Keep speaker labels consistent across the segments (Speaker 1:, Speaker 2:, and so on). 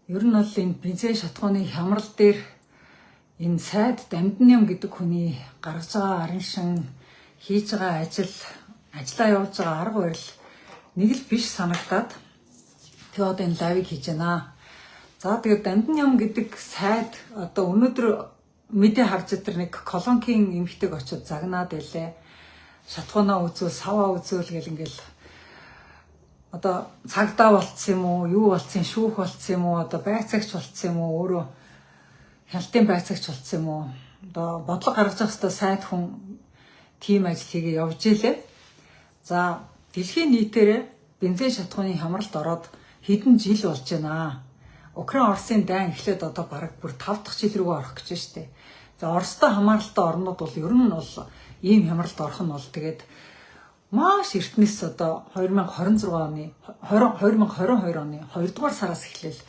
Speaker 1: Ер нь бол энэ бензин шатхууны хямрал дээр энэ сайд Дамдан юм гэдэг хүний гаргаж байгаа арын шин хийж байгаа ажиллаа явуулж байгаа арга барил нэг л биш санагдаад тэгээ одоо энэ лайвыг хийж байна. За тэгээд Дамдан юм гэдэг сайд одоо өнөөдөр мэдээ харж тэр нэг колонкийн эмхтэйг очиод загнаад байлээ. Шатхуунаа үзүүл, саваа үзүүл гэл ингээл одоо цагдаа болцсон юм уу, юу болцсон, шүүх болцсон юм уу, одоо байцаагч болцсон юм уу, өөрөө хяналтын байцаагч болцсон юм уу. Одоо бодлого гаргаж явах хэвээр сайд хүн тим ажил хийгээ явж илээ. За дэлхийн нийтээр бензин шатхууны хямралд ороод хэдэн жил болж байна. Украин Оросын дайн эхлээд одоо бараг бүр 5 дахь жил рүүгээ орох гэж байна шүү дээ. За Оростой хамааралтай орнууд бол ер нь бол ийм хямралд орох нь бол тэгээд маш эртнээс одоо 2026 оны 2022 оны 2 дугаар сараас эхлээл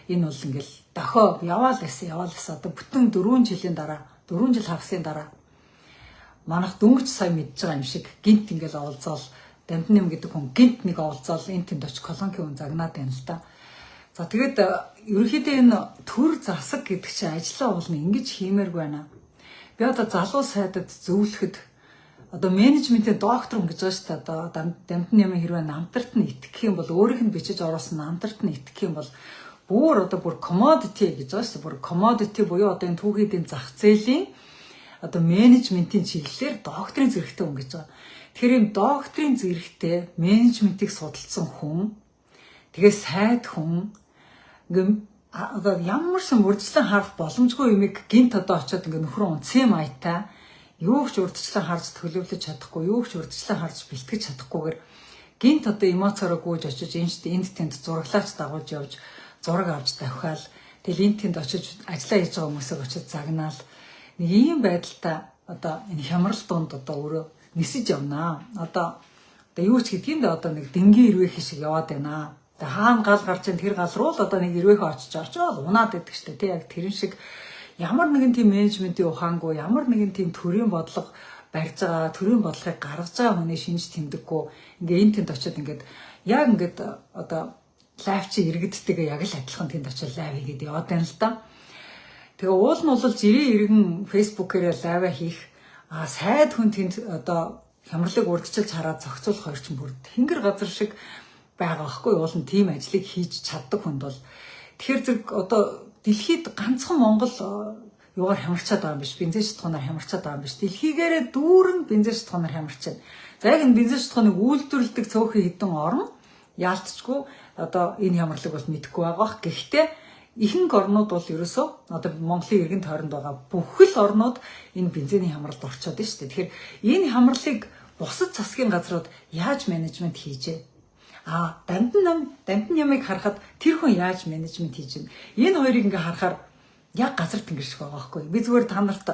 Speaker 1: энэ бол ингээл дохио яваал байсан одоо бүтэн 4 жилийн дараа 4 жил хагасын дараа манайх дөнгөж сая мэдж байгаа юм шиг гинт ингээл оволцоол Дамдан юм гэдэг хүн гинт нэг оволцоол энэ тэнд очиж колонкийн хүн загнаад байна л да. За тэгээд ерөнхийдөө энэ төр засаг гэдэг чинь ажлаа уулна ингэж хиймээргүй байна. Би одоо залуу сайдад зөвлөхөд одоо менежментийн доктор хүн гэж байгаа шүү дээ. Одоо Дамдан юм хэрвээ намтарт нь итгэх юм бол өөрийнх нь бичиж оруулсан намтарт нь итгэх юм бол бүр commodity гэж байгаа шүү дээ. Бүр commodity буюу одоо энэ түүхийдийн зах зээлийн одоо менежментийн чиглэлээр докторийн зэрэгтэй хүн гэж байгаа. Тэгэхээр юм докторийн зэрэгтэй менежментийг судалсан хүн тэгээ сайд хүн ингээм одоо ямар ч урьдчилан харах боломжгүй юмыг гинт одоо очиод ингээ нөхрөө унцсан майтай юу ч урьдчилан харж төлөвлөж чадахгүй, юу ч урьдчилан харж бэлтгэж чадахгүйгээр гинт одоо эмоцороо гүйж очиж энд тэнд зураглаач дагуулж явж зураг авч давхаал тэгэл энд тэнд очиж ажиллаа хийж байгаа хүмүүсийг очиж загнаал нэг ийм байдалтай одоо энэ хямрал дунд одоо өөрөө нисэж явнаа. Одоо юу ч гэдгийг одоо нэг дэнгийн ирвэх шиг яваад байна. Тэгээ хаана гал гарч ин тэр гал руу л одоо нэг ирвэхөө очиж унаад байдаг штэ тий яг тэрэн шиг ямар нэгэн тийм менежментийн ухаангүй ямар нэгэн тийм төрийн бодлого барьж байгаа төрийн бодлогыг гаргаж байгаа хүний шинж тэмдэггүй ингээ энэ тэнд очиод ингээд яг ингээд одоо лайв чи иргэдтэйгээ яг л адилхан тэнд очиод лайв хийгээд яваад байна л да. Тэгээ уул нь бол жирийн иргэн фэйсбүүкээр лайв хийх сайд хүн тэнд одоо хямралыг урдчилж хараад зохицуулах хоёр ч бүр тэнгэр газар шиг байгаа байхгүй уул нь тийм ажлыг хийж чаддаг хүнд бол тэгэхээр зэрэг одоо дэлхийд ганцхан Монгол юугаар хямарчаад байгаа юм биш бензин шатхуунаар хямарчаад байгаа юм биш дэлхийгээрээ дүүрэн бензин шатхуунаар хямарч байна. За яг энэ бензин шатхууныг үйлдвэрлэдэг цөөхөн хэдэн орн яалтчгүй одоо энэ хямралыг бол мэдэхгүй байгаа. Гэхдээ ихэнх орнууд бол ерөөсөө одоо Монголын иргэн тойронд байгаа бүх л орнууд энэ бензиний хямралд орчоод байна шүү дээ. Тэгэхээр энэ хямралыг бусад засгийн газрууд яаж менежмент хийжээ? Дамдан ямыг харахад тэр хүн яаж менежмент хийж байна? Энэ хоёрыг ингээ харахаар яг газар тэнгэр шиг байгаа байхгүй. Би зүгээр та нарт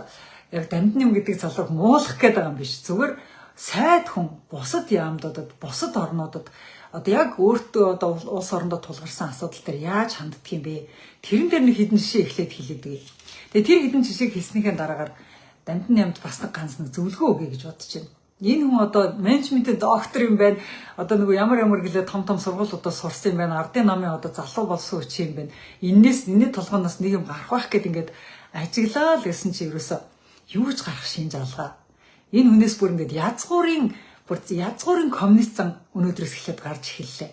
Speaker 1: яг Дамдан юм гэдэг залууг муулах гээд байгаа юм биш. Зүгээр сайд хүн бусад яамдуудад, бусад орнуудад одоо яг өөртөө одоо улс орондоо тулгарсан асуудал дээр яаж ханддаг юм бэ? Тэрэн дээр нэг хідэн жишээ эхлээд хэлээдэг. Тэгээ тэр хідэн жишээг хэлснийхээ дараагаар Дамдан ямд бас нэг ганц нэг зөвлөгөө өгье гэж бодож байна. Энэ хүн одоо менежментийн доктор юм байна. Одоо нөгөө ямар гэлээ том сургуулиудаа сурсан юм байна. Ардын намын одоо залуу болсон хүч юм байна. Энэний толгоноос нэг юм гарах байх гэд ингээд ажиглаа л гэсэн чи ерөөсөө юу ч гарах шинж алгаа. Энэ хүнээс бүр ингээд язгуурын коммунист зан өнөөдрөөс эхлээд гарч эхэллээ.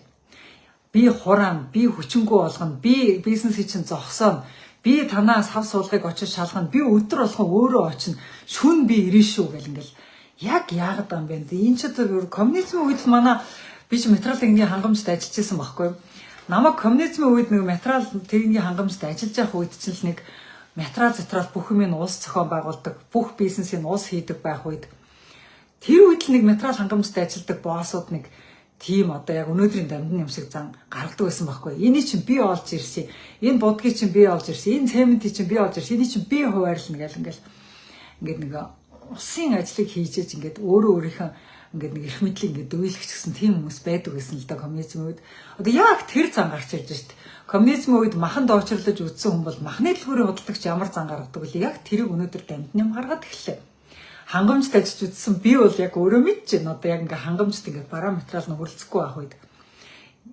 Speaker 1: Би хураан, би хүчингү болгоно, би бизнесийг чинь зогсооно. Би танаас хав суулгыг очиж шалгана. Би өдөр болгон өөрөө очино. Шүн би ирэн шүү гэл ингээл яг яагаад юм бэ? Энэ ч одоо коммунизмын үед манай би ч материал техникийн хангамжид ажиллаж байсан байхгүй юу? Намайг коммунизмын үед нэг материал техникийн хангамжид ажиллаж байх үед ч л нэг материал бүх юм улс зохион байгуулдаг, бүх бизнесийн улс хийдэг байх үед тэр үед л нэг материал хангамжид ажилладаг боссууд нэг тийм одоо яг өнөөдрийн Дамдан юм шиг зан гаргадаг байсан байхгүй юу? Энийг чинь би олж ирсэн. Энэ будгийг чинь би олж ирсэн. Энэ цементийг чинь би олж ирсэн. Энийг чинь би хуваарлна гэл ингээд нэг улсын ажлыг хийжээж ингээд өөрийнхөө ингээд нэг их мэдлийг ингээд дөөлөх гэсэн тийм хүмүүс байдаг гэсэн л да коммунизмын үед. Одоо яг тэр зан гарч ирж шít. Коммунизмын үед махан доочрлож үдсэн хүн бол махны дэлгүүрийн худалдагч ямар зан гаргадаг вэ? Яг тэрийг өнөөдөр Дамдан юм гаргаад эхэллээ. Хангамжт ажиллаж үдсэн би бол яг өөрөө мэдэж байна. Одоо яг ингээд хангамжт ингээд бараа материал нь хөрөлцөхгүй байх үед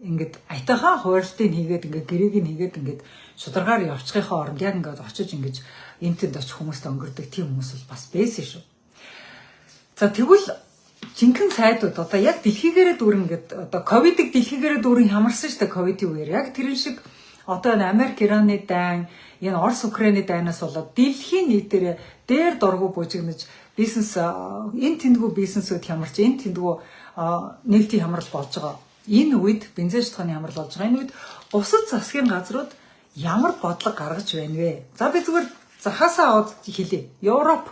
Speaker 1: ингээд айтайхан хуваарлтыг хийгээд ингээд гэрээг нь хийгээд ингээд шударгаар явчихынхаа оронд яг ингээд очиж ингээд энтэнд очих хүмүүст өнгөрдөг тийм хүмүүс бол бас байсан шүү. За тэгвэл жинхэнэ сайдууд одоо яг дэлхийгээрээ дүүрэн ингээд одоо ковидыг дэлхийгээрээ дүүрэн хямарсан шүү дээ ковидын үеэр. Яг тэр шиг одоо энэ Америк Ираны дайн, энэ Орос Украины дайнаас болоод дэлхийн нийтээр дээр дургу бужигнаж бизнес энэ тэндгүү бизнесүүд хямарч энэ тэндгүү нефтийн хямрал болж байгаа. Энэ үед бензин шатхууны хямрал болж байгаа. Энэ үед бусад засгийн газрууд ямар бодлого гаргаж байна вэ? За би зүгээр захаасаа аваад хэлье. Европ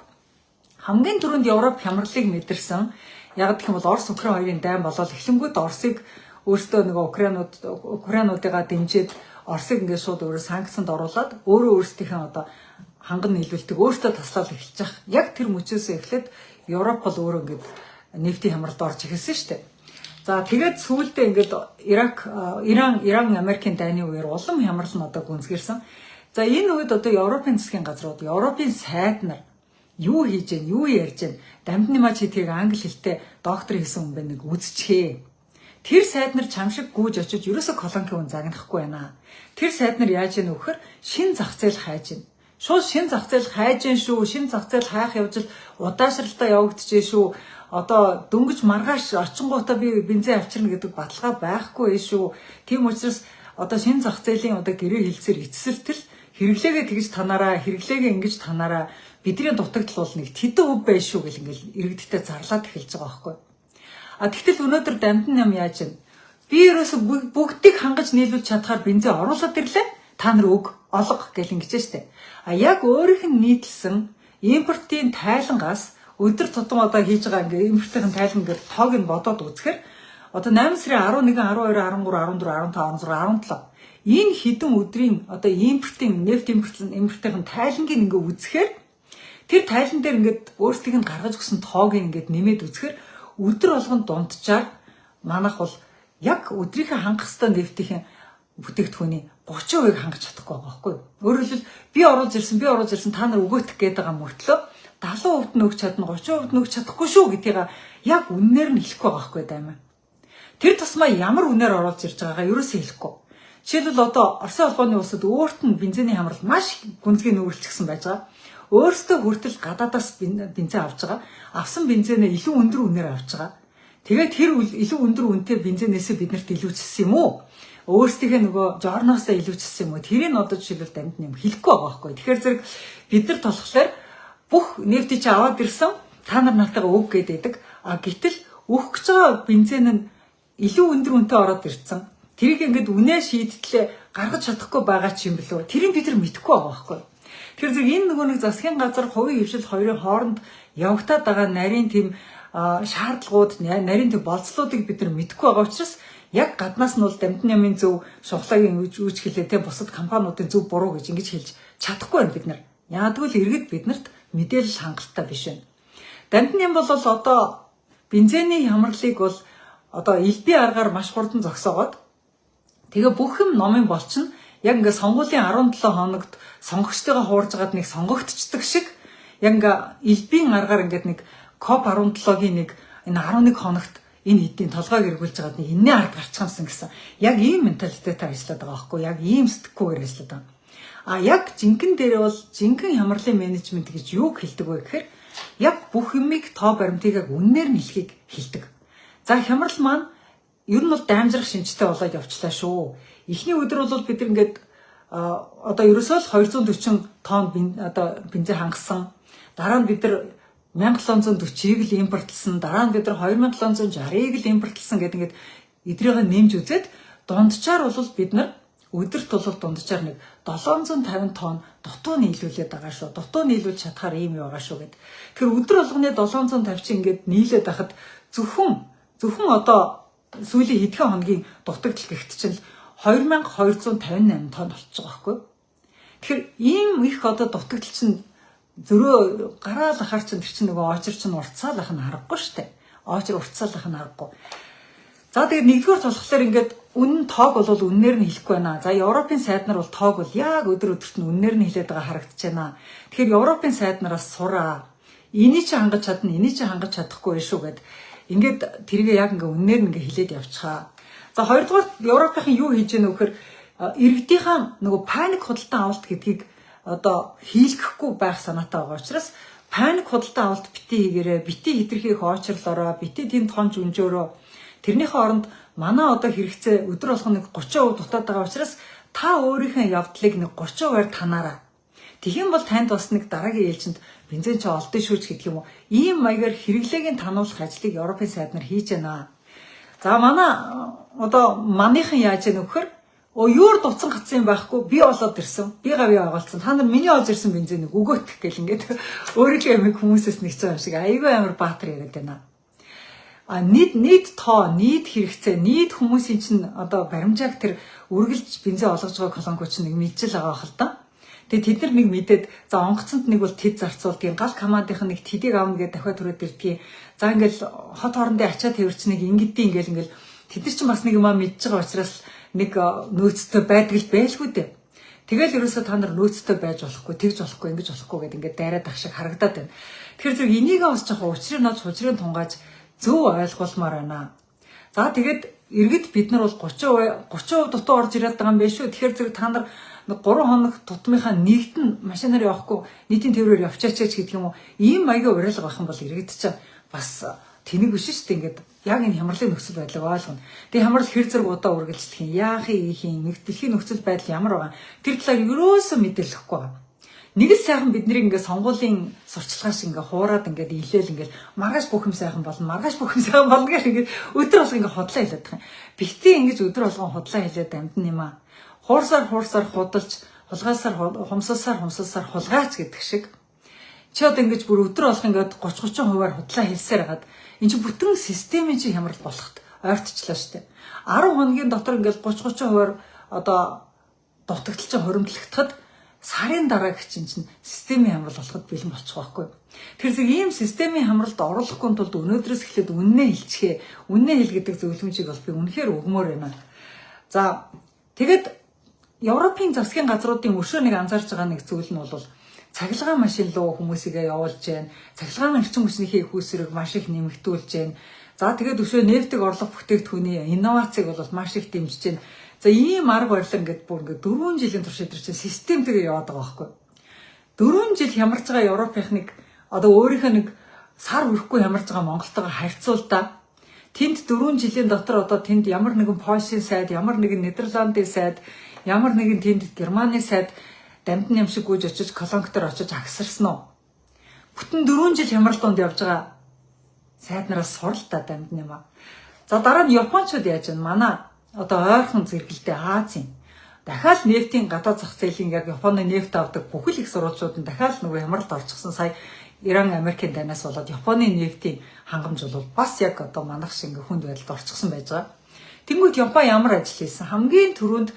Speaker 1: хамгийн түрүүнд Европ хямралыг мэдэрсэн. Яг гэх юм бол Орос Украин хоёрын дайн болоод эхлэнгүүд Оросыг өөрсдөө нөгөө Украинуудыгаа дэмжиж Оросыг ингээд шууд өөрөө санкцанд оруулаад өөрөө өөрсдийнхээ одоо ханган нийлүүлдэг өөртөө таслал эхэлж байгаа. Яг тэр мөчөөс эхлээд Европ бол өөрөө ингээд нефтийн хямралд орж эхэлсэн шүү дээ. За тэгээд сүүлдээ ингээд Иран Америкийн дайны үеэр улам хямрал нь одоо гүнзгийрсэн. За энэ үед одоо Европын засгийн газрууд, Европын сайд нар юу хийж гэн, юу ярьж гэн, дамжны маж хэдгийг англи хэлтэй доктор хийсэн хүн байна нэг үзчихээ. Тэр сайд нар чамшиг гүйж очиж ерөөсө колонкийн хүн загнахгүй байна. Тэр сайд нар яаж яах вэ гэхээр шин зах зээл хайж гэн. Шууд шин зах зээл хайж гэн шүү. Шин зах зээл хайх явж удаашралтай явагдчихжээ шүү. Одоо дөнгөж маргааш очингуудаа би бензин авчирна гэдэг баталгаа байхгүй шүү. Тийм учраас одоо шин зах зээлийн одоо гэрээ хэлцээр эцсэлтэл хэрэглээгээ тэгж танаараа, хэрэглээгээ ингэж танаараа бидний дутагдал бол нэг тэдэн хөв байж шүү гэл ингээл иргэдтэй зарлаад эхэлж байгаа байхгүй. Тэгтэл өнөөдөр дамжин юм яаж вэ? Би ерөөсө бүгдийг хангаж нийлүүлж чадхаар бензин оруулаад ирлээ. Та нар өг олго гэл ингэж штэ. Яг өөрийнх нь нийтлсэн импортын тайлангаас өдөр тутам одоо хийж байгаа ингээ импортын тайлан гэдэг тоог нь бодоод үзэхээр одоо 8 сарын 11, 12, 13, 14, 15, 16, 17 энэ хэдэн өдрийн одоо импортын нефть импортын тайлангийг ингээ үзэхээр тэр тайлан дээр ингээд өөрсдийг нь гаргаж өгсөн тоог ингээд нэмээд үзэхээр өдөр болгон дунджаар манайх бол яг өдрийнхээ хангах ёстой нефтийн бүтээгдэхүүний 30% хангаж чадахгүй байгаа байхгүй юу? Өөрөөр хэлбэл би оруулж ирсэн та нар өгөөтөх гээд байгаа мөртлөө 70% нь өгч чадна 30% нь өгч чадахгүй шүү гэдгийг яг үннээр нь хэлэхгүй байгаа байхгүй даймаа. Тэр тусмаа ямар үнээр оруулж ирж байгаагаа ерөөсөө хэлэхгүй. Жишээлбэл одоо Оросын холбооны улсад өөрт нь бензиний хямрал маш гүнзгий нүүрлчихсэн байж байгаа. Өөртөө хүртэл гадаадаас бензин авч байгаа. Авсан бензинээ илүү өндөр үнээр авч байгаа. Тэгээд тэр илүү өндөр үнэтэй бензинээсээ биднэрт илүүчсэн юм уу? Өөрсдийнхээ нөгөө жорноосоо илүүчсэн юм уу? Тэрийг одоо жишээлбэл дамжин юм хэлэхгүй байгаа байхгүй. Тэгэхээр зэрэг бид нар толхолоор бүх нефтийг чи аваад ирсэн та нар нартайгаа өг гэдэг. Гэтэл өөх гэж байгаа бензин нь илүү өндөр үнэтэй ороод ирсэн. Тэрийг ингээд үнэ шийдтлээ гаргаж чадахгүй байгаа ч юм бэлөө. Тэрийг бид нар мэдэхгүй байгаа байхгүй. Тэгэхээр зэрэг энэ нөгөө нэг засгийн газар хувийн хвшил хоёрын хооронд явагтаад байгаа нарийн тийм шаардлагууд, нарийн тийм болцлуудыг бид нар мэдэхгүй байгаа учраас яг гаднаас нь бол дамжин ямын зөв шухлагийн үүж хэлээ те бусад компаниудын зөв буруу гэж ингэж хэлж чадахгүй байна бид нар. Яагтвэл иргэд биднэрт мэдээлэл хангалттай биш байна. Дамжин ям бол одоо бензиний хямралыг бол одоо элбээ аргаар маш хурдан зогсоогоод тэгээ бүх юм номын болчихно. Яг ингээ сонгуулийн 17 хоногт сонгогчтойгоо хуурж агаад нэг сонгогдчихдаг шиг яг ингээ элбийн аргаар ингээд нэг COP 17-гийн нэг энэ 11 хоногт энэ хэдийн толгойг эргүүлж агаад нэг энэний ард гарчихсан гэсэн. Яг ийм менталитетээр ажиллаад байгаа байхгүй яг ийм сэтгэхүйгээр ажиллаад байгаа. Яг жинхэнэ дээрээ бол жинхэнэ хямралын менежмент гэж юу хэлдэг вэ гэхээр яг бүх юмыг тоо баримтыг яг үннээр нь хэлхийг хэлдэг. За хямрал маань ер нь бол даймжрах шинжтэй болоод явчлаа шүү. Эхний өдөр бол бид ингээд одоо ерөөсөө л 240 тонн бензин хангасан. Дараа нь бид нар 1740-ыг л импортлсон. Дараа нь бид нар 2760-ыг л импортлсон гэдэг ингээд эдрийг нэмж үзээд дунджаар бол бид нар өдөрт бол дунджаар нэг 750 тонн дутуу нийлүүлээд байгаа шүү. Дутуу нийлүүлж чадхаар ийм байгаа шүү гэд. Тэгэхээр өдөр болгоны 750 чи ингээд нийлээд байхад зөвхөн одоо сүүлийн хэдхэн хоногийн дутагдал гихт чинь 2258 тонн болчихж байгаа байхгүй. Тэгэхээр ийм их одоо дутагдал чинь зөрөө гараал ахаар чинь тэр чинь нөгөө очир чинь уртсаал ах нь харахгүй штэ. Очир уртсаал ах нь харахгүй. За тэгээд нэгдүгээр болохоор ингээд үнэн тоог бол үннээр нь хэлэхгүй байна. За Европын сайд нар бол тоог бол яг өдөр өдөрт нь үннээр нь хэлээд байгаа харагдаж байна. Тэгэхээр Европын сайд нараас сураа. Энийг чи хангаж чадна, энийг чи хангаж чадахгүй шүү гэд. Ингээд тэргээ яг ингээ үннээр нь ингээ хэлээд явчихаа. За хоёрдугаар Европын юу хийж гэнэ вэхээр иргэдийнхаа нөгөө паник худалдан авалт гэдгийг одоо хийлгэхгүй байх санаатай байгаа учраас паник худалдан авалт бити хийгээрээ, бити хитрхийг хоочрлороо, бити тэнд хонж өнжөөрөө тэрнийхээ оронд манай одоо хэрэгцээ өдөр болгоно 30% дутаад байгаа учраас та өөрийнхөө явдлыг нэг 30%-аар танаараа. Тэгхийн бол танд бас нэг дараагийн ээлжинд бензин ч олдсон шүүж гэдэг юм уу. Ийм маягаар хэрэглээг нь тануулах ажлыг Европын сайд нар хийж байна. За манай одоо манийхан яаж яах вэ гэхээр юур дуцсан гацсан юм байхгүй би болоод ирсэн. Би гавь оголцсон. Та нар миний олж ирсэн бензинийг өгөөтгөх гэл ингээд өөрийнхөө ямиг хүмүүсээс нэгж байгаа юм шиг айгүй амар баатар яриад байна. Нийт тоо, нийт хэрэгцээ, нийт хүмүүсийн чинь одоо баримжааг тэр үргэлж бензин олгож байгаа колонкоч нэг мэдчил байгаа хэл та. Тэгээ тэд нар нэг мэдээд за онгоцонд нэг бол тэд зарцуулдгийн гал командынх нэг тэдийг аавна гэдээ дахиад түрээд ирдгийн. За ингээл хот хоорондын ачаа тэрч нэг ингэдэй ингээл тэд нар чинь бас нэг юм мэдж байгаа учраас нэг нөөцтэй байдаг л байлгүй дээ. Тэгэл ерөөсөө та нар нөөцтэй байж болохгүй, тэгж болохгүй, ингэж болохгүй гэдэг ингээд дайраад ах шиг харагдаад байна. Тэгэхээр зэрэг энийг бас жоохон учрыг нод хужрыг тунгааж зөв ойлгуулмаар байна. За тэгээд иргэд бид нар бол 30% дутуу орж ирээд байгаа юм байна шүү. Тэгэхээр зэрэг та нар 3 хоног тутмынхаа нэгт нь машинаар явахгүй нийтийн тээврээр явчаач гэдэг юм уу. Ийм маягийн уриалга байх юм бол иргэд чинь бас тэнэг биш шүү дээ. Ингээд яг энэ хямралын нөхцөл байдлыг ойлгоно. Тэгээ хямрал хэр зэрэг удаа үргэлжлэх юм, яахын ийхийн, дэлхийн нөхцөл байдал ямар байгаа. Тэр талаар ерөөсөө мэдээлэхгүй байгаа. Нэг л сайхан бидний ингээд сонгуулийн сурчлагааш ингээд хуураад ингээд илээл ингээд маргааш бүх юм сайхан болно, маргааш бүх юм сайхан болно гэж ингээд өдөр болго ингээд хотлоо хэлээд байгаа юм. Битгий ингэж өдөр болгон хотлоо хэлээд амтан юм аа. Хуурсаар худалж, хулгайсаар хумсалсаар хулгайч гэдэг шиг. Чи одоо ингэж бүр өдөр болгон ингээд 30-30%-аар худлаа хэлсээр хагаад энэ чи бүтэн системийн чи хямрал болоход ойртчлаа штэ. 10 хоногийн дотор ингээд 30-30%-аар одоо дутагдaltaж хоримтлагдахад сарын дараагч чинь системийн хямрал болоход бэлэн болчих واخгүй. Тэгэхээр ийм системийн хямралд оруулахгүй тулд өнөөдрөөс эхлээд үннээ хэлчихээ. Үннээ хэл гэдэг зөвлөмжийг бол би үнэхээр өгмөр байна. За тэгээд Европын засгийн газруудын өшөө нэг анзаарч байгаа нэг зүйл нь бол цахилгаан машин руу хүмүүсийгээ явуулж байна. Цахилгаан эрчим хүчнийхээ их үүсвэрийг маш их нэмэгдүүлж байна. За тэгээд өшөө нефтийг орлох бүтээгдэхүүний инновацийг бол маш их дэмжиж байна. За ийм арга барил ингээд бүр ингээд 4 жилийн турш идэрч системтэйгээ яваад байгаа байхгүй. 4 жил хямарч байгаа Европынх нэг одоо өөрийнхөө нэг сар хүрэхгүй хямарч байгаа Монголтойгоо харьцуулдаа тэнд 4 жилийн дотор одоо тэнд ямар нэгэн Польшийн сайд, ямар нэгэн Нидерландын сайд, ямар нэгэн тэнд Германы сайд дамтны юм шиг гүйж очиж колонктор очиж агсарсан уу? Бүтэн 4 жил хямрал донд явж байгаа сайд нараас суралта дамтны юм аа. За дараа нь Япончууд яаж вэ? Манай одоо ойрхон зэрэгэлдээ Азийн дахиад нефтийн гадаад зах зээлийн яг Японы нефт авдаг бүхэл их сурвалжууд нь дахиад нөгөө хямралд орчихсон. Сая Иран, Америкийн данаас болоод Японы нефтийн хангамж бол бас яг одоо манайх шиг хүнд байдалд орчихсон байж байгаа. Тэнгүүд Япон ямар ажил хийсэн? Хамгийн түрүүнд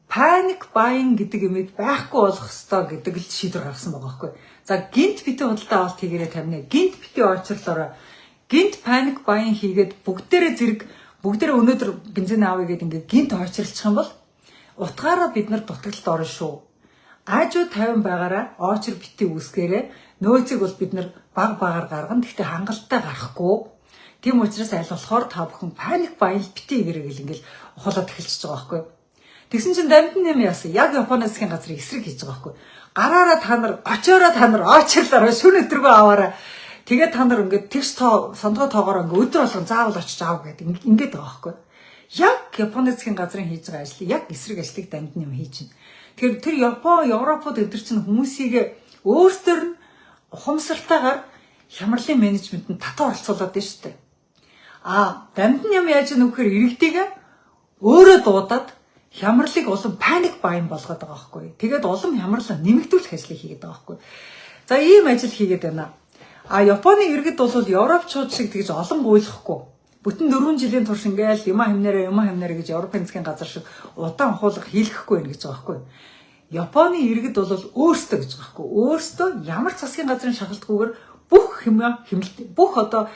Speaker 1: panic buying гэдэг юмыг байхгүй болгох ёстой гэдэг л шийдвэр гаргасан байгаа байхгүй. За гинт битээ худалдаа авалт хийгээрэй тамина. Гинт битээ очрлоороо. Гинт panic buying хийгээд бүгдээрээ өнөөдөр бензин аавь гэдэг ингээд гинт очрлчих юм бол утгаараа бид нар дутагдлалд орно шүү. Аажуу 50 байгаараа очр битээ үүсгээрээ нөөцийг бол бид нар багаар гаргана. Гэхдээ хангалттай гарахгүй. Тийм учраас аль болохоор та бүхэн panic buying битээ гэрэг ингээл ухаалаад эхэлчихэж байгаа байхгүй. Тэгсэн чинь дамтан юм яасан. Яг Японы засгийн газрын эсрэг хийж байгаа байхгүй. Гараараа та нар очрлаараа шүн өдргөө аваараа. Тэгээд та нар ингээд тэгш сондгоо тоогоор ингээд өдөр болгон заавал очиж аав гэдэг ингээд байгаа байхгүй. Яг Японы засгийн газрын хийж байгаа ажлыг яг эсрэг ажлыг дамтан юм хийж байна. Тэгэхээр тэр Европод өдөр чинь хүмүүсийг өөрсдөр нь ухамсартайгаар хямралын менежментэнд татаа оролцуулаад байна шүү дээ. Дамтан юм яаж нөхөр иргэдийгээ өөрөө дуудаад хямралыг улам panic buying болгоод байгаа байхгүй. Тэгээд улам хямралаа нэмэгдүүлэх ажлыг хийгээд байгаа байхгүй. За ийм ажил хийгээд байна. Японы иргэд бол Европчууд шиг тэгж олон гуйлахгүй. Бүтэн 4 жилийн турш ингээл юм хэмнэрэ гэж Европын засгийн газар шиг удаан хуулга хийлгэхгүй байх гэж байгаа байхгүй. Японы иргэд бол өөрсдөө гэж байгаа байхгүй. Өөрсдөө ямар ч засгийн газрын шахалтгүйгээр бүх одоо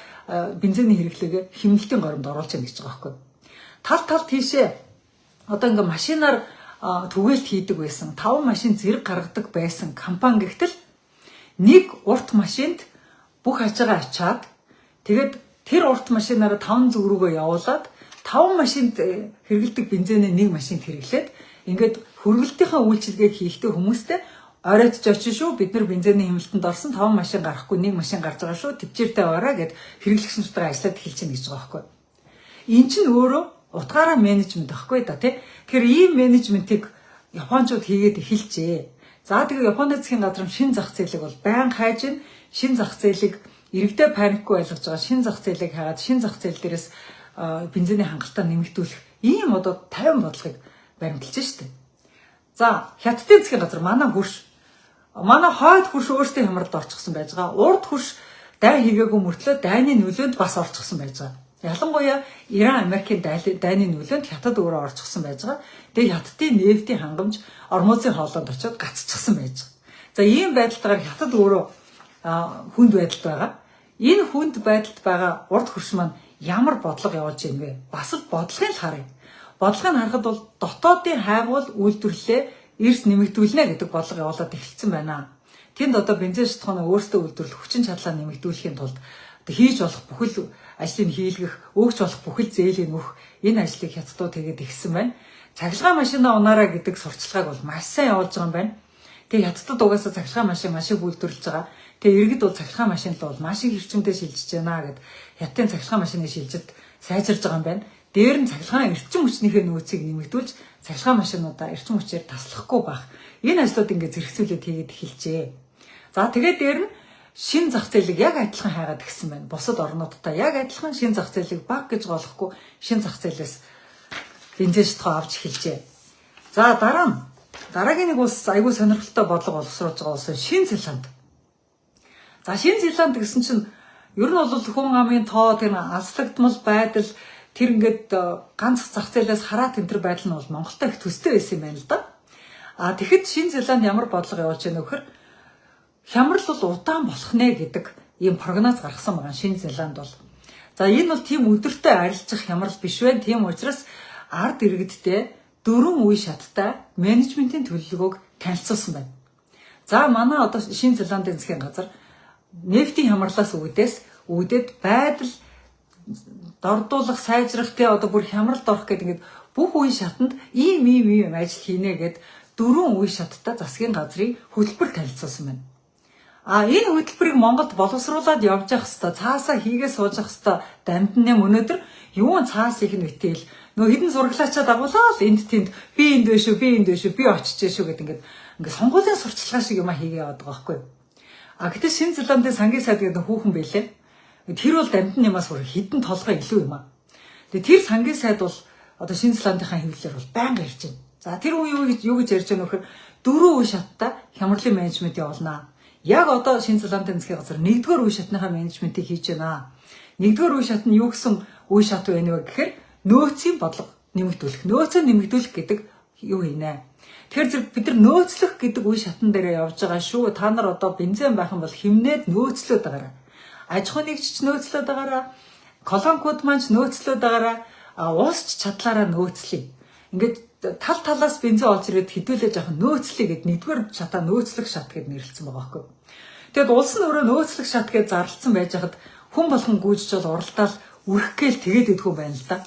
Speaker 1: бензиний хэрэглээгээ хэмнэлтийн горонд оруулж яах гэж байгаа байхгүй. Тал тийшээ одоо ингээ машинаар түгээлт хийдэг байсан 5 машин зэрэг гаргадаг байсан компани гэхдээ нэг урт машинд бүх ачаагаа ачаад тэгээд тэр урт машинаараа 5 зүг рүүгээ явуулаад 5 машинд хэрэгэлдэг бензинээ 1 машинд хэрэглээд ингээд хөргөлтийнхаа үйлчилгээг хийхдээ хүмүүстэй оройдч очиж шүү бид нар бензиний хэмнэлтэнд орсон 5 машин гарахгүй 1 машин гарч байгаа шүү төвчээртэй ороо гэд хэрэглэгч нартаа ажиллаад эхэлж чинь гэж байгаа байхгүй. Эн чинь өөрөө утгаараа менежмент байхгүй да тий. Тэгэхээр ийм менежментийг Япончууд хийгээд эхэлжээ. За тэгээ Японы засгийн газар шин зах зээлийг бол байн хайж ин шин зах зээлийг иргэдээ паникгүй байлгаж байгаа шин зах зээлийг хагаад шин зах зээл дээрээс бензиний хангалттай нэмэгдүүлэх ийм одоо 50 бодлогыг баримталж штэ. За Хятадын засгийн газар манай хойд хөрш өөрсдөө хямралд орчихсон байж байгаа. Урд хөрш дай хийгээгүй мөртлөө дайны нөлөөнд бас орчихсон байж байгаа. Ялангуяа Иран, Америкийн дайны нөлөөнд Хятад өөрөө орчихсон байж байгаа. Тэгээ Хятадын нефтийн хангамж Ормозын хоолойд очиод гацчихсан байж байгаа. За ийм байдалтайгаар Хятад өөрөө хүнд байдалд байгаа. Энэ хүнд байдалд байгаа урд хөрш маань ямар бодлого явуулж байна вэ? Бас л бодлогын л харъя. Бодлогыг харахад бол дотоодын хайгуул үйлдвэрлэлээ эрс нэмэгдүүлнэ гэдэг бодлого явуулаад эхэлсэн байна. Тэнд одоо бензин шатхуунаа өөрсдөө үйлдвэрлэх хүчин чадлаа нэмэгдүүлэхийн тулд хийж болох бүхэл ажлыг хийлгэх, өгч болох бүхэл зээлийн өөх энэ ажлыг Хятадууд хийгээд эхэлсэн байна. Цахилгаан машинаа унаараа гэдэг сурталчилгааг бол маш сайн явуулж байгаа юм байна. Тэгээ Хятадууд угаасаа цахилгаан машин маш их үйлдвэрлэж байгаа. Тэгээ иргэд бол цахилгаан машинтай бол маш их эрчимтэй шилжиж байна гэд Хятадын цахилгаан машины шилжилт сайжирж байгаа юм байна. Дээр нь цахилгаан эрчим хүчнийхээ нөөцийг нэмэгдүүлж цахилгаан машинуудаа эрчим хүчээр таслахгүй байх. Энэ ажлууд ингээд зэрэгцүүлээд хийгээд эхэлжээ. За тэгээд дээр нь шин зах зээлийг яг адилхан хайгаад гисэн байна. Бусад орнуудтай яг адилхан шин зах зээлийг баг гэж болохгүй шин зах зээлээс бензин шатхоо авч эхэлжээ. За дараагийн нэг улс айгүй сонирхолтой бодлого боловсруулж байгаа улс Шинэ Зеланд. За Шинэ Зеланд гэсэн чинь ер нь бол хүн амын тоо тэр алслагдмал байдал тэр ингээд ганц зах зээлээс хараа тэмтэр байдал нь бол Монголтой их төстэй байсан юм байна л да. Тэгэхэд Шинэ Зеланд ямар бодлого явуулж байна вэ гэхээр хямрал бол удаан болох нэ гэдэг ийм прогноз гаргасан байгаа Шинэ Зеланд бол. За энэ бол тийм өдөртөө арилжих хямрал биш вэ. Тийм учраас ард иргэдтэй 4 үе шаттай менежментийн төлөвлөгөөг танилцуулсан байна. За манай одоо Шинэ Зеландын засгийн газар нефтийн хямралаас үүдээд байдал дордуулах, сайжрах тий одоо бүр хямралд орох гэдэг ингээд бүх үе шатанд ийм ажил хийнэ гэд 4 үе шаттай засгийн газрын хөтөлбөр танилцуулсан байна. Энэ хөтөлбөрийг Монголд боловсруулад явж явах хэвээр цаасаа хийгээ сууж явах хэвээр дамжин нэм өнөөдөр юун цаас их нь битэл нөө хідэн сургалаачаа дагуулаа л энд тэнд би энд вэ шүү би очиж шүү гэдэг ингээд сонгуулийн сурталчилгаа шиг юм хийгээ яваад байгаа байхгүй. Гэтэл Шинэ Зеландын сангийн сайд гэдэг хүүхэн байлээ. Тэр бол дамжин нэмээс бүр хідэн толгой илүү юм аа. Тэгээ тэр сангийн сайд бол одоо Шинэ Зеландынхаа хэвлэлээр бол байнга ярьж байна. За тэр үе юу гэж ярьж байгаа нөхөр 4 үе шаттай хямралын менежмент явуулнаа. Яг одоо Шинэ Зеландын засгийн газар 1-р үе шатныхаа менежментийг хийж байна. 1-р үе шат нь юу гэсэн үе шат вэ гэхээр нөөцийн бодлого нэмэгдүүлэх. Нөөцөө нэмэгдүүлэх гэдэг юу хийнэ. Тэгэхээр бид нар нөөцлөх гэдэг үе шатн дээрээ явж байгаа шүү. Та нар одоо бензин байх юм бол хэмнээд нөөцлөөд байгаарай. Аж ахуйн нэгжч нөөцлөөд байгаарай. Колонкууд маань нөөцлөөд байгаарай. Уусч чадлаараа нөөцлөе. Ингээд талаас бензин олж ирээд хэдүүлээж авах нөөцлөе гэд 1-р шатаа нөөцлөх шат гэд нэрлэлсэн байгаа байхгүй. Тэгэд улс нь өөрөө нөөцлөх шат гэд зарлцсан байж хахад хүн болгон гүйжж бол уралдаал үрэх гээл тэгээд идэх юм байна л да.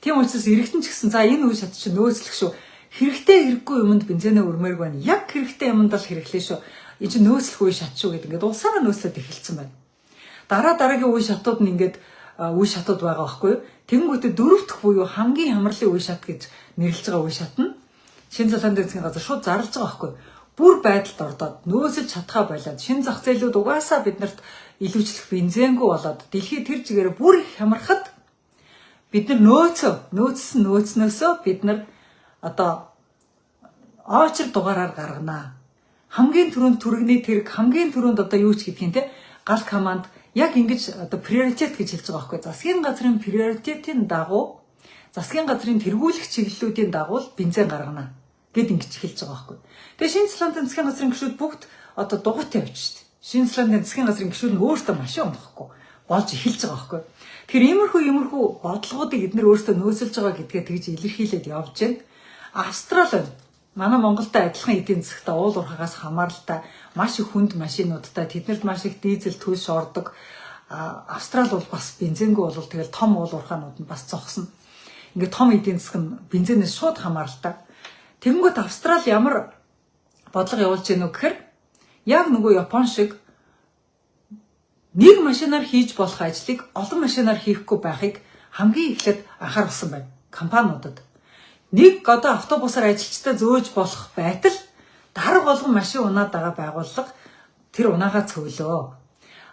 Speaker 1: Тийм учраас эргэтэн ч гэсэн за энэ үе шат чинь нөөцлөх шүү. Хэрэгтэй хэрэггүй юмд бензинээ өрмөөрг байна. Яг хэрэгтэй юмд л хэрэглээ шүү. Энэ чинь нөөцлөх үе шат шүү гэдэг ингээд улсаараа нөөцлөд эхэлсэн байна. Дараагийн үе шатууд нь ингээд үе шатууд байгаа байхгүй юу? Тэгэнгүүтээ 4 дахь буюу хамгийн хямралын үе шат гэж нэрлэж байгаа үе шат нь Шинэ Зеландын засгийн газар шууд зарлж байгаа байхгүй юу? Бүр байдалд ордоод нөөцлж чадхаа болоод шинэ зах зээлүүд угаасаа биднэрт илүүчлэх бензингүй болоод дэлхийд тэр чигээр бүр их хямрахад бид нар нөөцнөөсөө бид нар одоо очир дугаараар гарганаа. Хамгийн түрүүнд түргэний тэрэг хамгийн түрүүнд одоо юу ч гэдгийг те гал команд яг ингэж одоо приоритет гэж хэлж байгаа байхгүй. Засгийн газрын приоритетийн дагуу засгийн газрын тэргүүлэх чиглэлүүдийн дагуу бензин гаргана гэд ингэж хэлж байгаа байхгүй. Тэгээ Шинэ Зеландын засгийн газрын гишүүд бүгд одоо дугуйтай явж штт. Шинэ Зеландын засгийн газрын гишүүд нь өөртөө машин унахгүй болж эхэлж байгаа байхгүй. Тэгэхээр иймэрхүү бодлогоодыг эдгээр өөртөө нөөцлж байгаа гэдгээ тэгж илэрхийлээд явж байна. Австрали манай Монголтой адилхан эдийн засгтаа уул уурхагаас хамааралтай маш их хүнд машинуудтай тэднэрд маш их дизель төлш ордог. Австрали бол бас бензингүй бол тэгэл том уул уурхаанууд нь бас зогсно. ингээд том эдийн засаг нь бензинээс шууд хамааралтай. Тэгэнгүүт Австрали ямар бодлого явуулж гэнэ үү гэхээр яг нөгөө Япон шиг нэг машинаар хийж болох ажлыг олон машинаар хийхгүй байхыг хамгийн эхлээд анхааруулсан байна компаниудад. Нэг одоо автобусаар ажилчдаа зөөж болох байтал дарга болгон машин унаад байгаа байгууллага тэр унаагаа цөглөө.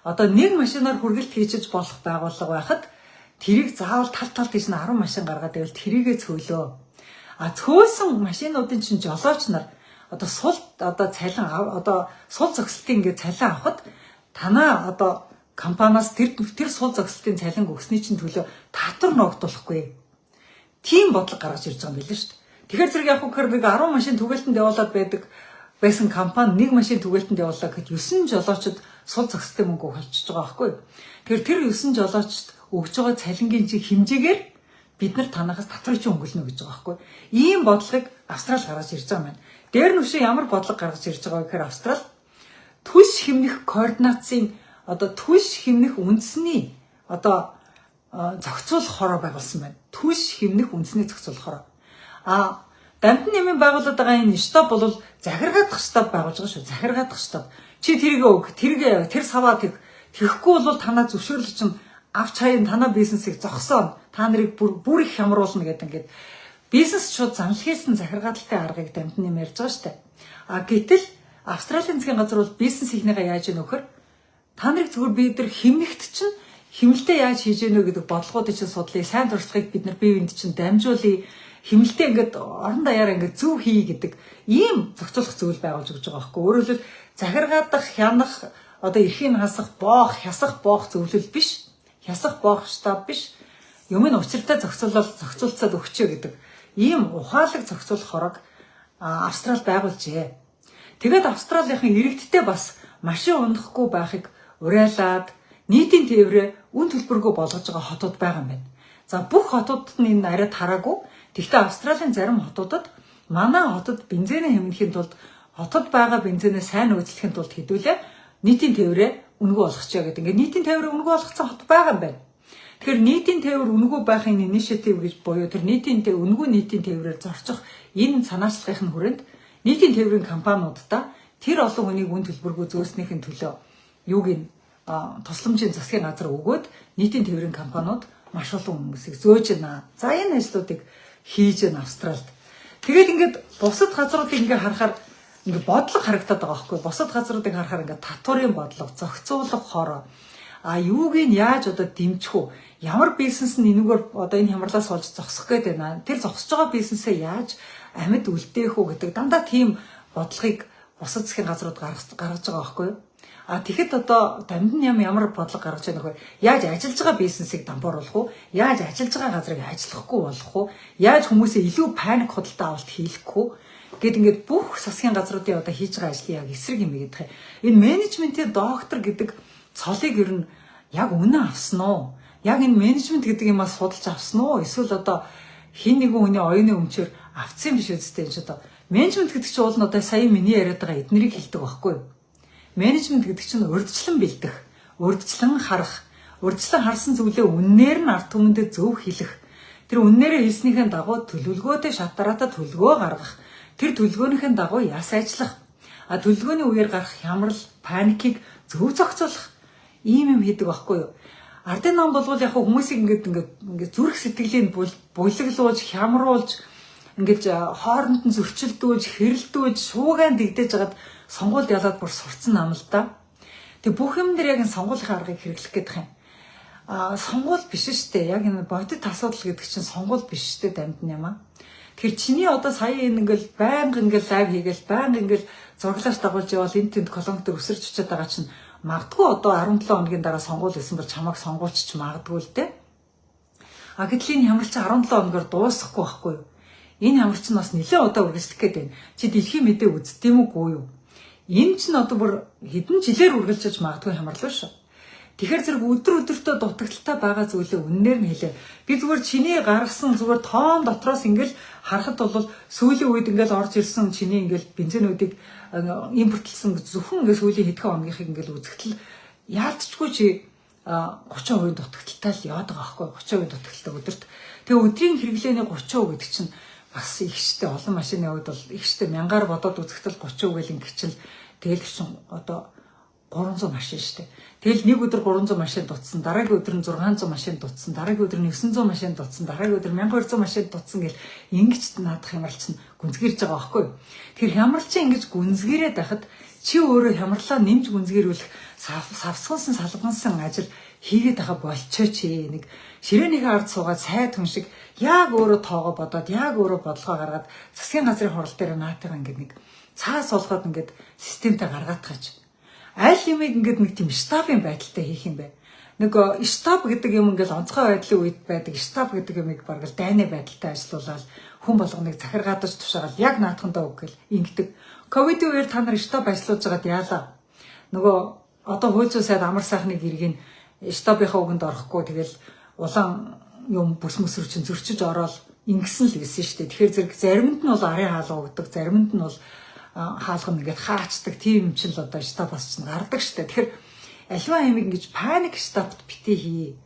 Speaker 1: Одоо нэг машинаар хүргэлт хийжиж болох байгууллага байхад тэрийг заавал тал тийш нь 10 машин гаргаад байвал тэрийгэ цөглөө. Цөөлсөн машинуудын чинь жолооч нар одоо сул цалин одоо сул зохисолтын ингээд цалин авахд танаа одоо компаниас тэр сул зохисолтын цалин өгсөний чинь төлөө татвар ногдуулахгүй. Тийм бодлого гаргаж ирж байгаа юм билээ шүү дээ. Тэгэхээр зэрэг яг хөхөр нэг 10 машин түгээлтэнд явуулаад байсан компани нэг машин түгээлтэнд явуулаа гэхэд 9 жолоочд сул зохисолтын мөнгө холчиж байгаа байхгүй. Тэгэхээр тэр 9 жолоочд өгж байгаа цалингийн чинь хэмжээгээр бид нар танахаас татварыг чинь өнгөлнө гэж байгаа байхгүй. Ийм бодлогыг Австрали гаргаж ирж байгаа юм байна. Дээр нь үшээ ямар бодлого гаргаж ирж байгаа гэхээр Австрали түлш хэмнэх координацийн түлш хэмнэх үндэсний зохицуулах хороо байгуулсан байна. Түлш хэмнэх үндэсний зохицуулах хороо. Дамтны нэмийн байгууллагад байгаа энэ штаб бол захиргаадах штаб байгуулж байгаа шүү. Захиргаадах штаб. Чи тэргээ өг, тэр саваа тэгэхгүй бол танаа зөвшөөрлөж чинь авч хаян танаа бизнесийг зогсоо. Та нарыг бүр их хямруулна гэдэг ингээд бизнес шууд занл хийсэн захиргаадaltaй аргыг дамтны нэм ярьж байгаа шүү дээ. Гэтэл Австралийн засгийн газар бол бизнес ихнийгээ яаж ийнө вөхөр та нарыг зөвхөн бид нар хэмнэгт чинь хэмнэлтэд яаж хийж ийнө гэдэг бодлогоодыг чинь судлаа. Сайн туршлагыг бид нар бие биед чинь дамжуулъя. Хэмнэлтэд ингээд орон даяараа ингээд зөв хий гэдэг ийм зохицуулах зүйл байгуулж өгч байгаа байхгүй. Өөрөөр хэлбэл захиргаадах, хянах, эрхийн хасах, хясах зөвлөл биш. Хясах штаб биш. Юм нь учиртай зохицуулцаад өгчөө гэдэг ийм ухаалаг зохицуулах хорог Австрали байгуулжээ. Тэгээд Австралийнхан иргэдтэй бас машин унахгүй байхыг уриалаад нийтийн тээврээ үн төлбөргүй болгож байгаа хотууд байгаа юм байна. За бүх хотуудад нь энэ арай тараагүй. Тэгвэл Австралийн зарим хотуудад манай хотод бензинээ хэмнэхийн тулд хотод байгаа бензинээ сайн үйлчлэхийн тулд хэдүүлээ нийтийн тээврээ үнэгүй болгочихъя гэдэг. Ингээд нийтийн тээврээ үнэгүй болгоцсон хот байгаа юм байна. Тэгэхээр нийтийн тээвэр үнэгүй байхын инициатив гэж буюу тэр үнэгүй нийтийн тээврээр зорчих энэ санаачлагын хүрээнд нийтийн тээврийн компаниудаа тэр олон хүнийг үн төлбөргүй зөөснийхэн төлөө тусламжийн засгийн газар өгөөд нийтийн тээврийн компаниуд маш олон хүмүүсийг зөөж байна. За энэ ажлуудыг хийж байна Австралид. Тэгээд ингээд бусад газруудыг ингээд харахаар ингээд бодлого харагдаад байгаа байхгүй. Бусад газруудыг харахаар ингээд татварын бодлого, зохицуулах хороо юуг нь яаж дэмжих үү? Ямар бизнес нь энэгээр энэ хямралаас олж зогсох гээд байна. Тэр зогсож байгаа бизнесээ яаж амьд үлдээх үү гэдэг дандаа тийм бодлогыг бусад засгийн газрууд гаргаж байгаа байхгүй юу? Тэгэхэд дамдын ямар бодлого гаргаж байгаа нөхөр яаж ажиллаж байгаа бизнесийг дампууруулах уу? Яаж ажиллаж байгаа газрыг ажиллахгүй болох уу? Яаж хүмүүсээ илүү паник худалдаа авалт хийхгүй гэд ингээд бүх засгийн газруудын хийж байгаа ажлын яг эсрэг юм гэдэг. Энэ менежментийн доктор гэдэг цолыг ер нь яг үнэн авсан уу? Яг энэ менежмент гэдэг юмас судалж авсан уу? Эсвэл хин нэгэн хүний оюуны өмчөөр авцсан биш үстэй энэ ч менежмент гэдэг чинь уул нь сая миний яриад байгаа эднэрийг хэлдэг байхгүй юу? Менежмент гэдэг чинь урьдчилан бэлдэх, урьдчилан харах, урьдчилан харсан зүйлээ үннээр нь ард түмэндээ зөв хэлэх. Тэр үннээрээ хэлснийхэн дагуу төлөвлөгөөтэй шатараатай төлөвлөгөө гаргах. Тэр төлөвлөгөөнийхэн дагуу яс ажиллах. Төлөвлөгөөний үеэр гарах хямрал, паникийг зөв зохицуулах. Ийм юм хийдэг байхгүй юу? Ардын ном болвол яг хүмүүсийг ингээд зүрх сэтгэлийн буйлаглуулж, хямруулж, ингээд хооронд нь зөрчилдүүлж, хэрэлдүүлж, шуугаан дэгдэж хагаад сонгуульд ялаад бүр сурцсан ам л да. Тэг бүх юм дээр яг энэ сонгуулийн аргыг хэрэглэх гэдэг юм. Сонгуул биш шүү дээ. Яг энэ бодит асуудал гэдэг чинь сонгуул биш шүү дээ дамдна юм аа. Тэгэхээр чиний сая ингээл байнга ингээл лайв хийгээл байнга ингээл зураглаж дагуулж явал энэ тэнд колонктор өсөрч очиад байгаа чинь магадгүй 17 хоногийн дараа сонгуул хийсэн бол чамайг сонгуульч магадгүй л дээ. Гэтэл энэ хямралч 17 хоногор дуусахгүй байхгүй юу? Энэ хямралч нь бас нэлээд удаа үргэлжлэх гээд байна. Чи дэлхийн мэдээ үзт юм уу? Энэ чинь бүр хэдэн жилээр үргэлжлэж магадгүй хямрал шүү. Тэгэхээр зэрэг өдөртөө дутагдaltaй байгаа зүйлээ үннээр нь хэлээ. Би зүгээр чиний гаргасан зүгээр тоон дотроос ингээл харахад бол сүүлийн үед ингээл орж ирсэн чиний ингээл бензинүүдийг импортлсон зөвхөн ингээл сүүлийн хэдхэн хоногийнхыг ингээл үзэгтэл яалтчгүй чи 30% дутагдaltaй л яваад байгаа байхгүй 30% дутагдaltaй өдөрт. Тэгээ өдрийн хэрэглээний 30% гэдэг чинь бас ихтэй олон машины хувьд бол ихтэй мянгаар бодоод үзэхдээ 30% гэл ингэчил тэгэл чинь одоо 300 машин шүү дээ. Тэгэл нэг өдөр 300 машин дутсан, дараагийн өдөр нь 600 машин дутсан, дараагийн өдөр нь 900 машин дутсан, дараагийн өдөр 1200 машин дутсан гэл ингэж наадах хямралч нь гүнзгийрж байгаа байхгүй юу? Тэр хямралч ингэж гүнзгийрээд байхад чи өөрөө хямралаа нэмж гүнзгийрүүлэх савсгансан салгансан ажил хийгээд байгаа болчооч нэг ширээнийхээ ард суугаад сайд хүн шиг яг өөрөө тоогоо бодоод яг өөрөө бодлогоо гаргаад засгийн газрын хурал дээр наатайгаа ингэ нэг цаас олгоод ингэ системтэй гаргаад тааж аль юмыг ингэ нэг тийм штабын байдалтай хийх юм бэ. Нэг штаб гэдэг юм ингээл онцгой байдлын үед байдаг штаб гэдэг юмыг бараг л дайны байдалтай ажилуулаад хүн болгоныг захиргаадаж тушаагаад яг наатахандаа үг гэл ингэдэг. Ковидын үеэр та нар штаб ажиллаж байгаад яалаа. Нөгөө одоо хууль зүйн сайд амар сайхныг иргэн штабынхаа үгэнд орохгүй тэгэл улаан юм бүс мөсөр чинь зөрчиж ороод ингэсэн л байсан шүү дээ. Тэгэхээр зэрэг заримд нь бол арын хаалга өгдөг, заримд нь бол хаалга нэгээд хаачдаг тийм юм чинь л одоо штабаас чинь гардаг шүү дээ. Тэгэхээр аливаа ямиг ингэж паник штабт битээ хий.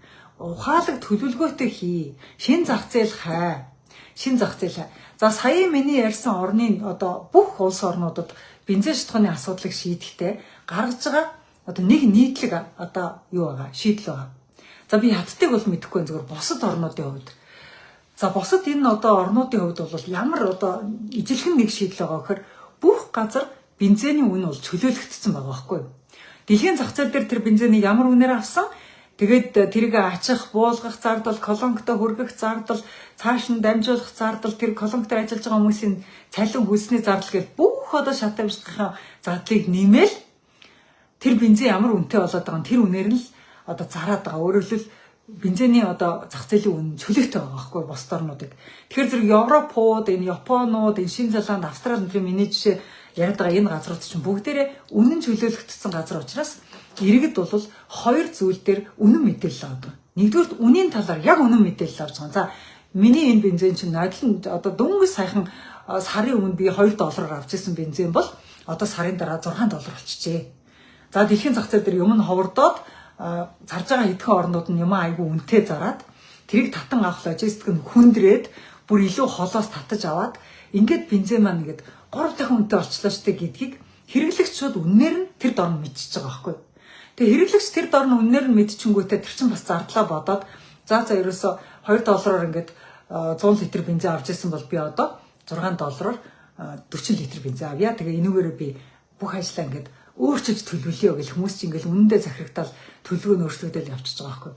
Speaker 1: Ухаалаг төлөвлөгөөтэй хий. Шин зах зээл хай. Шин зах зээл хай. За сая миний ярьсан орны одоо бүх улс орнуудад бензин шатхууны асуудлыг шийдэхдээ гаргаж байгаа одоо нэг нийтлэг одоо юу байгаа шийдэл байгаа. За би хаттыг бол мэдэхгүй зүгээр бусад орнуудын хувьд. За бусад энэ одоо орнуудын хувьд бол ямар одоо ижилхэн нэг шийдэл байгаа гэхээр бүх газар бензиний үн бол чөлөөлөгдсөн байгаа байхгүй юу? Дэлхийн зах зээл дээр тэр бензинийг ямар үнээр авсан? Тэгээд тэрийг ачих, буулгах зардал, колонктой хүргэх зардал, цааш нь дамжуулах зардал, тэр колонктор ажиллаж байгаа хүмүүсийн цалин хөлсний зардал гэж бүх одоо шат авирсгахын зардлыг нэмэл тэр бензин ямар үнэтэй болоод байгаа нь тэр үнээр нь л одоо зараад байгаа. Өөрөөр хэлбэл бензиний одоо зах зээлийн үн чөлөөтэй байгаа байхгүй бос орнуудыг. Тэгэхээр зэрэг Европууд, энэ Японууд, энэ Шинэ Зеланд, Австрали энэ миний жишээ яриад байгаа энэ газрууд чинь бүгдээрээ үнэн чөлөөлөгдсөн газар учраас иргэд бол хоёр зүйл дээр үнэн мэдээлэл авдаг. Нэгдүгээр үнийн талаар яг үнэн мэдээлэл авч байгаа. За миний энэ бензин чинь нодлон одоо дөнгөж сайхан сарын өмнө би $2 авч ирсэн бензин бол одоо сарын дараа $6 болчихжээ. За дэлхийн зах зээл дээр юм нь ховордоод зарж байгаа хэдхэн орнууд нь юм айгүй үнэтэй зараад тэрийг татан авах логистик нь хүндрээд бүр илүү холоос татаж аваад ингээд бензин маань ингээд 3 дахин үнэтэй болчлоо штэ гэдгийг хэрэглэгч шууд үнээр нь тэр дор нь мэдчихэж байгаа байхгүй. Тэгээ хэрэглэгч тэр дор нь үнээр нь мэдчихэнгүүтээ тэр чинь бас зардлаа бодоод за ерөөсө $2 ингээд 100 литр бензин авч ирсэн бол би одоо $6 40 литр бензин авъя. Тэгээ энүүгээрээ би бүх ажлаа ингээд өөрчилж төлөвлөё гэх хүмүүс чинь ингээл үнэндээ захирагтал төлөвлөгөө нь өөрчлөгдөөл явчихж байгаа байхгүй.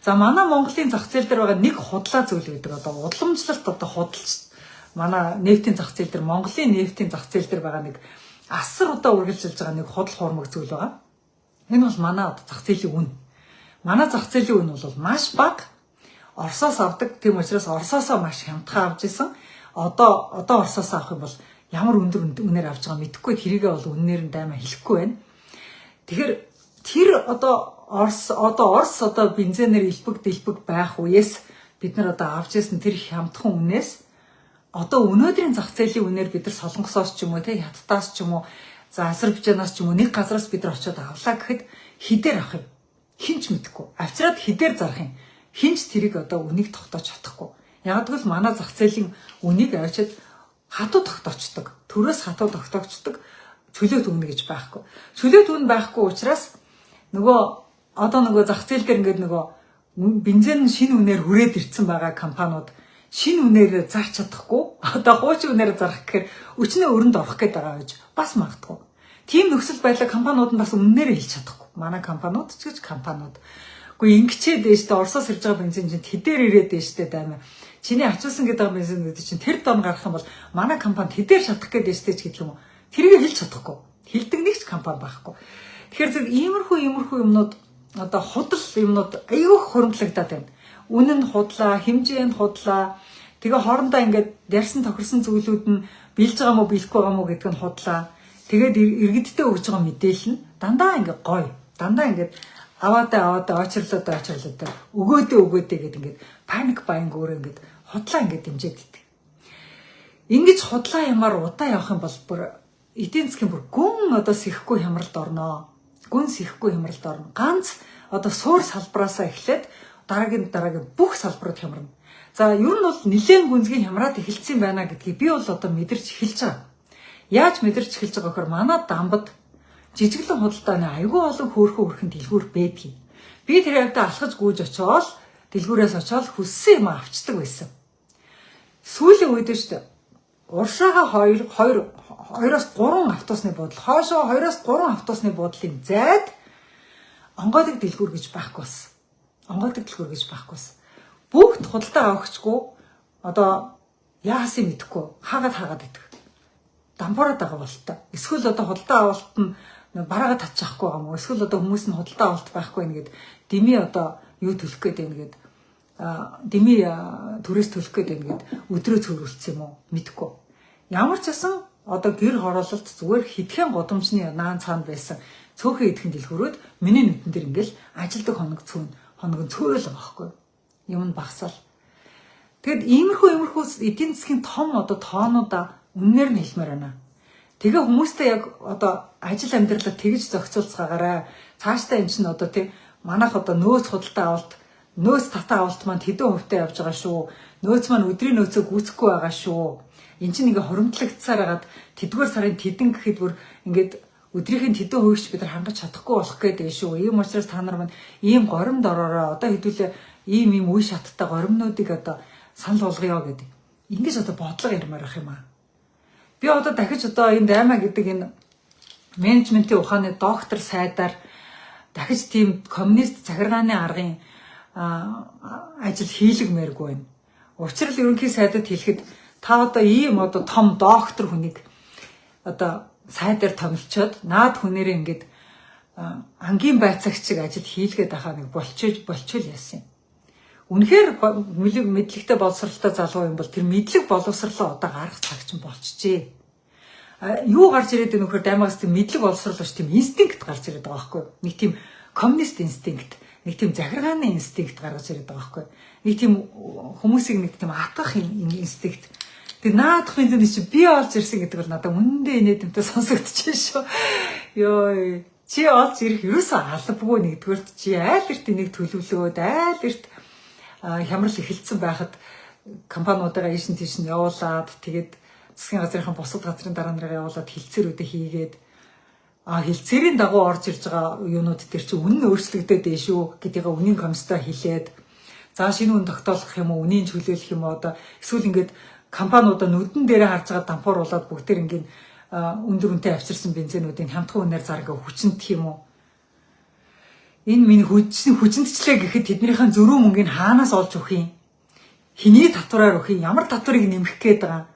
Speaker 1: За манай Монголын зах зээл дээр байгаа нэг худлаа зүйл гэдэг одоо уламжлалт одоо худалч манай нефтийн зах зээл дээр Монголын нефтийн зах зээл дээр байгаа нэг асар удаа үргэлжилж байгаа нэг худал хуурмаг зүйл байгаа. Энэ бол манай зах зээлийн үн. Манай зах зээлийн үн бол маш бага. Оросоос авдаг. Тийм учраас Оросоосоо маш хямдхан авч исэн. Одоо Оросоос авах юм бол ямар өндөр үнээр авч байгаа мэдэхгүй тэрийгээ бол үнээр нь даймаа хэлэхгүй байна. Тэгэхээр тэр одоо Орос одоо бензинээр илбэг байх үеэс бид нар одоо авч ирсэн тэр хямдхан үнээс одоо өнөөдрийн зах зээлийн үнээр бид нар Солонгосоос ч юм уу те Хятадаас ч юм уу за Азербайджанаас ч юм уу нэг газраас бид нар очиод авлаа гэхэд хідээр авах юм. Хинч мэдэхгүй. Авчираад хідээр зарах юм. Хинч тэрийг одоо үнийг тогтоож чадахгүй. Яг л манай зах зээлийн үнийг авчиад хатуу тогтоочдөг. Төрөөс хатуу тогтоочдөг. Чөлөөт үнэ гэж байхгүй. Чөлөөт үнэ байхгүй учраас нөгөө зах зээл дээр ингээд бензин шинэ үнээр хүрээд ирсэн байгаа компаниуд шинэ үнээр зарч чадахгүй. Одоо хуучин үнээр зарах гэхээр өчнөө өрөнд орох гээд байгаа гэж бас магадгүй. Тийм нөхцөл байдлаа компаниуд нь бас үнээр хэлж чадахгүй. Манай компаниуд ч гэж компаниуд. Үгүй ингэчээд дэжтэй Оросоос ирж байгаа бензин чинь тэдээр ирээд дэжтэй даймаа. Чиний ачуулсан гэдэг бензин гэдэг чинь тэр дор гарах юм бол манай компани тэдээр шатах гээд дэжтэй ч гэдэг юм уу. Тэрийг хэлж чадахгүй. Хэлдэг нэг ч компани байхгүй. Тэгэхээр зэрэг иймэрхүү юмнууд одоо худал юмнууд аюух хөрөнгөлөгдөд байна. Үнэн нь худлаа, хэмжээ нь худлаа. Тэгээ хоорондоо ингээд ярьсан тохирсон зүйлүүд нь биелж байгаа мó биелэхгүй байгаа мó гэдэг нь худлаа. Тэгээд иргэдтэй өгж байгаа мэдээлэл нь дандаа ингээд гоё. Дандаа ингээд аваадаа очрлоо өгөөдөө гэдэг ингээд паник баян өөр ингээд худлаа ингээд дэмжиж идэг. Ингэж худлаа ямаар удаа явах юм бол бүр эдийн засгийн бүр гүн одоо сэхгүй хямралд орноо. Гүн сэхгүй хямралд орно. Ганц одоо суур салбараасаа эхлээд дараагийн бүх салбарууд хямрна. За ер нь бол нэлээд гүнзгий хямраад эхэлсэн байна гэдгийг би бол одоо мэдэрч эхэлж байгаа. Яаж мэдэрч эхэлж байгаа гэхээр манай дамбад жижиглэн худалдааны айгүй олон хөөрхөн өрхөн дэлгүүр байдгийг. Би тэр явдаа алхаж гүйж очиод дэлгүүрээс очиод хүссэн юм авчдаг байсан. Сүүлийн үед шүү дээ. Уршаага 2-оос 3 автобусны буудлын хоошоо 2-оос 3 автобусны буудлын зайд онгойдог дэлгүүр гэж байхгүй болсон. Онгойдог дэлгүүр гэж байхгүй болсон. Бүгд худалдаа авахчгүй одоо яасын мэдэхгүй хаагаад идэх. Дампуураад байгаа болтой. Эсвэл одоо худалдаа авалт нь бараагаа татчихахгүй юм уу? Эсвэл одоо хүмүүс нь худалдаа авалт байхгүй нэгэд дими одоо юу төлөх гээд байна гэд дими төрөөс төлөх гээд байна гэд өдрөө цөөрүүлсэн юм уу? Мэдэхгүй. Ямар ч асан одоо гэр хороололт зүгээр хэдхэн гудамжны наан цаанд байсан цөөхөн идэхэн дэлгүүрүүд миний нүдэн дээр ингээл ажилдаг хоног нь цөөрөл байгаа байхгүй. Юм нь багсаал. Тэгэд иймэрхүү эдийн засгийн том одоо тоонуудаа үнээр нь хэлмээр байна. Тэгээ хүмүүстэй яг одоо ажил амьдралаа тэгж зохицуулцгаагаараа цаашдаа энэ чинь одоо тий манайх одоо нөөц худалдаа авалт нөөц татаа авалт маань хэдэн хувьтай явж байгаа шүү. Нөөц маань өдрийн нөөцөө гүйцэхгүй байгаа шүү. Энд чинь ингээ хоримтлагдсаар хагаад тэдгээр сарын тэдэн гэхэд бүр ингээд өдрийн тэдэн хувигч бид нар хангаж чадахгүй болох гэдэг шүү. Ийм учраас та нар маань ийм горимд ороороо одоо хэдүүлээ ийм үе шаттай горимнуудыг одоо санал болгоё гэдэг. Ингээс одоо бодлого ярмаар ах юм аа. Би одоо дахиж одоо энэ даймаа гэдэг энэ менежментийн ухааны доктор сайдаар дахиж тийм коммунист захиргааны аргын ажил хийлгмээргүй байна. Учир нь ерөнхий сайдад хэлэхэд та одоо ийм одоо том доктор хүнийг одоо сайдаар томилчоод наад хүнээрээ ингээд ангийн байцаагч шиг ажил хийлгээд ахаа нэг болчихвол яасан юм. Үнэхээр мэдлэгтэй боловсралтай залуу юм бол тэр мэдлэг боловсралаа одоо гарах цаг чинь болчихжээ. Юу гарч ирээд байна вөхөр даймагаас тийм мэдлэг боловсрал биш тийм инстинкт гарч ирээд байгаа байхгүй. Нэг тийм коммунист инстинкт, нэг тийм захиргааны инстинкт гаргаж ирээд байгаа байхгүй. Нэг тийм хүмүүсийг нэг тийм атгах инстинкт. Тэр наадахын зэн чи би олж ирсэн гэдэг бол надад үнэндээ инээдэмтэй сонсогдчихжээ шүү. Йоо чи олж ирэх ерөөсөө албагүй нэгдүгээр чи айл эрт энийг төлөвлөөд айл эрт хямрал эхэлсэн байхад компаниудаараа ийш нь тийш нь явуулаад тэгээд засгийн газрын бусад газрын дараа нараа явуулаад хилцээрүүдээ хийгээд хилцээрийн дагуу орж ирж байгаа юунууд дээр чи үнэн өөрчлөгдөд дээ шүү гэдгийг үнийн комисстай хэлээд за шинэ үн тогтоолох юм уу үнийн чөлөөлөх юм уу одоо эсвэл ингээд компаниудаа нүдэн дээрээ харж байгаа дампууруулаад бүгдээр ингээд өндөр үнэтэй авчирсан бензинуудын хямдхан үнээр заргаа хүчнэх юм уу. Энэ миний хүчнэтчлээ гэхэд тэднийхэн зөрүү мөнгөний хаанаас олж өгөх юм? Хэний татвараар өгөх юм? Ямар татварыг нэмэх гээд байгаа?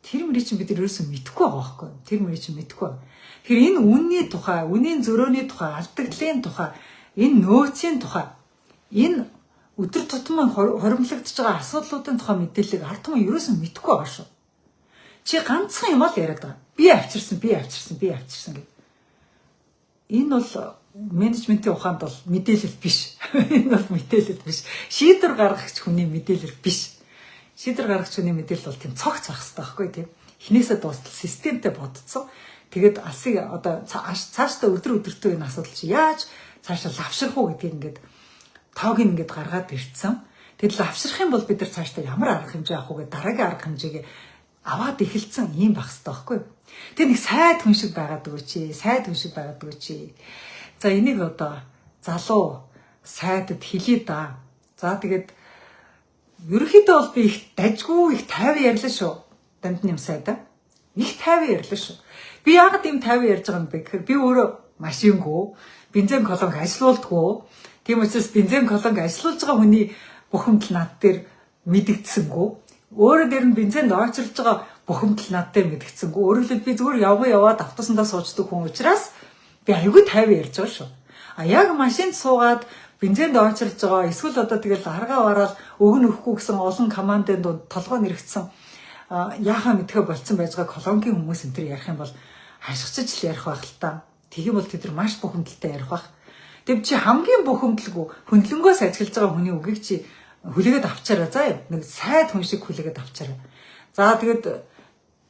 Speaker 1: Тэр мөрийг чинь бид ерөөсөө мэдэхгүй байгаа байхгүй юу? Тэр мөрийг чинь мэдэхгүй. Тэгэхээр энэ үнний тухай, үнийн зөрөөний тухай, алдагдлын тухай, энэ нөөцийн тухай, энэ өдөр тутмын хоримтлагдж байгаа асуудлуудын тухай мэдээллийг ард түмэн ерөөсөө мэдэхгүй байгаа шүү. Чи ганцхан юм л яриад байгаа. Би авчирсан гэдэг. Энэ бол менежментийн ухаанд бол мэдээлэл биш. Энэ бол мэдээлэл биш. Шийдвэр гаргагч хүний мэдээлэл биш. Шийдвэр гаргагч хүний мэдээлэл бол тийм цогц байх хэрэгтэй байхгүй тийм. Эхнээсээ дуустал системтэй бодцсон. Тэгээд алсыг одоо цаашдаа өдөртөө энэ асуудал чи яаж цаашаа лавшрах уу гэдгийг ингээд тоог ингээд гаргаад ирсэн. Тэгэл лавшрах юм бол бид нар цаашдаа ямар арга хэмжээ авах уу гэдэг дараагийн арга хэмжээг аваад эхэлсэн юм байх хэрэгтэй байхгүй. Тэр нэг сайд хүн шиг байгаад өгөөч. За энийг одоо залуу сайдад хэлээ да. За тэгээд ерөнхийдөө бол би их дажгүй их 50 ярьлаа шүү. Дамтны юм сайдаа. Их 50 ярьлаа шүү. Би яагаад ийм 50 ярьж байгаа юм бэ гэхээр би өөрөө машингүй, бензин колонк ажилуулдаггүй. Тийм учраас бензин колонк ажилуулж байгаа хүний бухимдал над дээр мэдэгдсэнгүй. Өөрөө дээр нь бензинд ойчилж байгаа бухимдал над дээр мэдэгдсэнгүй. Өөрөөр хэлбэл би зүгээр яваад автобусандаа суучдаг хүн учраас би аягүй 50 ярьж байгаа шүү. Яг машинд суугаад бензинд ойчилж байгаа эсвэл одоо тэгэл аргаа бараал өгн өгөхгүй гэсэн олон командын дунд толгой нэрэгдсэн яахаа мэдхэ болцсон байж байгаа колонкийн хүмүүс энэ төр ярих юм бол хашгичж л ярих байх л та. Тэгэх юм бол тэд нар маш бухимдалтай ярих байх. Тэв чи хамгийн бухимдалгүй хөндлөнгөөс ажиглаж байгаа хүний үгийг чи хүлээгээд авчаарай заа. Нэг сайд хүн шиг хүлээгээд авчаарай. За тэгэд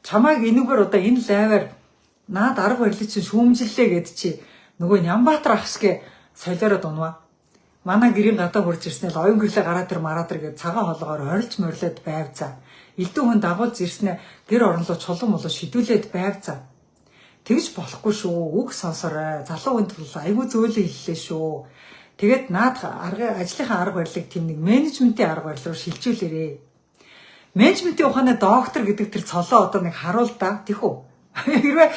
Speaker 1: чамайг энүүгээр одоо энэ лайваар наад арга барилыг чи шүүмжиллээ гэд чи нөгөө Нямбаатар ах шиг солиороод унваа. манай гэрийн гадаа хурж ирснээр оюун гэрлээ гараад ир мараад ир гэж цагаан хоолоогоор орилж морилоод байв за. Элдв хүн дагуулж ирснээр гэр орон руу чулуун молоо шидүүлээд байв за. Тэгж болохгүй шүү. Үг сонсорой. Залуу хүнд бол айгүй зөөлөн хэллээ шүү. Тэгээд наад ажлынхаа арга барилыг тийм нэг менежментийн арга барил руу шилжүүлээрэй. Менежментийн ухааны доктор гэдэг тэр цолоо одоо нэг харуул да. Тэхүү. Хэрвээ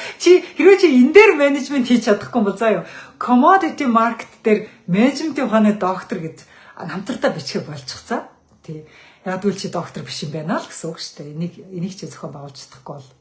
Speaker 1: чи энэ дээр менежмент хийж чадахгүй бол заа юу. Commodity market дээр менежментийн ухааны доктор гэж намтартаа бичгээ болчих за. Тий. Яг үл чи доктор биш юм байна л гэсэн үг шүү дээ. Энийг чи зохион байгуулж чадахгүй бол